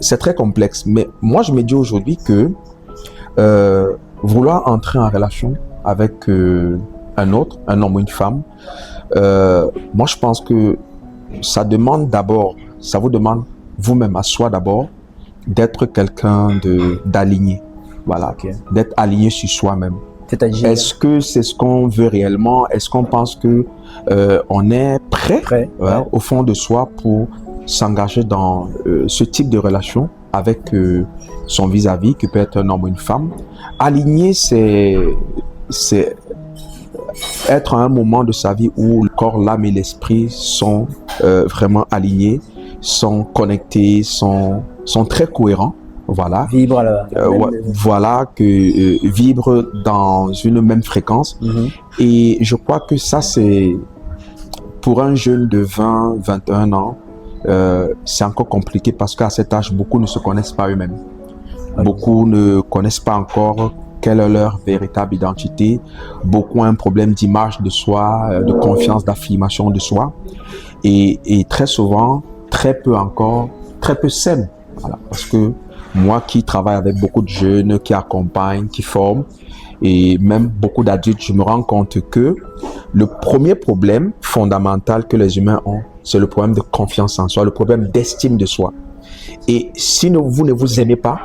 c'est très complexe. Mais moi, je me dis aujourd'hui que vouloir entrer en relation avec un autre, un homme ou une femme, moi, je pense que ça demande d'abord, ça vous demande vous-même à soi d'abord, d'être quelqu'un d'aligné. Voilà, Ok. d'être aligné sur soi-même. C'est-à-dire Est-ce que c'est ce qu'on veut réellement? Est-ce qu'on pense que on est prêt, ouais. au fond de soi pour s'engager dans ce type de relation avec son vis-à-vis, qui peut être un homme ou une femme? Aligné, c'est être à un moment de sa vie où le corps, l'âme et l'esprit sont vraiment alignés, sont connectés, sont très cohérents. Voilà. Vibre à la Voilà, que vibre dans une même fréquence. Et je crois que ça, c'est pour un jeune de 20, 21 ans, c'est encore compliqué parce qu'à cet âge, beaucoup ne se connaissent pas eux-mêmes. Beaucoup ne connaissent pas encore quelle est leur véritable identité. Beaucoup ont un problème d'image de soi, de confiance, d'affirmation de soi. Et très souvent, très peu s'aiment. Voilà, parce que moi qui travaille avec beaucoup de jeunes, qui accompagnent, qui forment, et même beaucoup d'adultes, je me rends compte que le premier problème fondamental que les humains ont, c'est le problème de confiance en soi, le problème d'estime de soi. Et si vous ne vous aimez pas,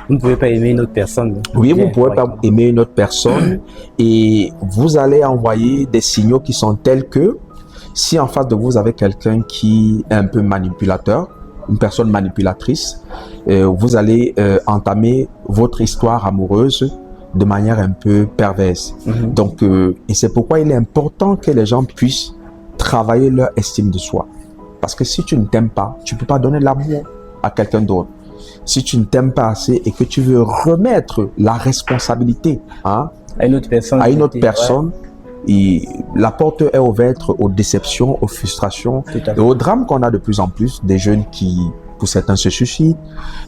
vous ne pouvez pas aimer une autre personne. Oui, vous ne pouvez pas aimer une autre personne et vous allez envoyer des signaux qui sont tels que si en face de vous, vous avez quelqu'un qui est un peu manipulateur, une personne manipulatrice, vous allez entamer votre histoire amoureuse de manière un peu perverse. Donc, et c'est pourquoi il est important que les gens puissent travailler leur estime de soi. Parce que si tu ne t'aimes pas, tu ne peux pas donner l'amour à quelqu'un d'autre. Si tu ne t'aimes pas assez et que tu veux remettre la responsabilité à une autre personne, et la porte est ouverte aux déceptions, aux frustrations et aux drames qu'on a de plus en plus, des jeunes qui, pour certains, se suicident,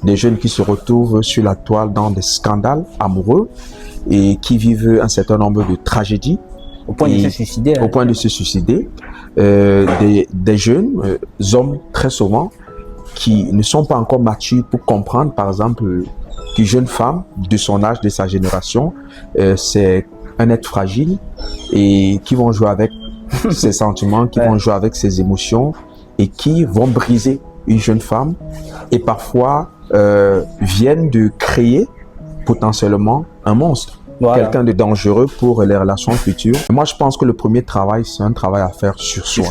des jeunes qui se retrouvent sur la toile dans des scandales amoureux et qui vivent un certain nombre de tragédies. Au point de se suicider. Au point de se suicider. Des jeunes, hommes très souvent, qui ne sont pas encore matures pour comprendre, par exemple, qu'une jeune femme de son âge, de sa génération, c'est un être fragile et qui vont jouer avec ses sentiments, qui vont jouer avec ses émotions et qui vont briser une jeune femme et parfois viennent de créer potentiellement un monstre. Voilà. Quelqu'un de dangereux pour les relations futures. Moi, je pense que le premier travail, c'est un travail à faire sur soi.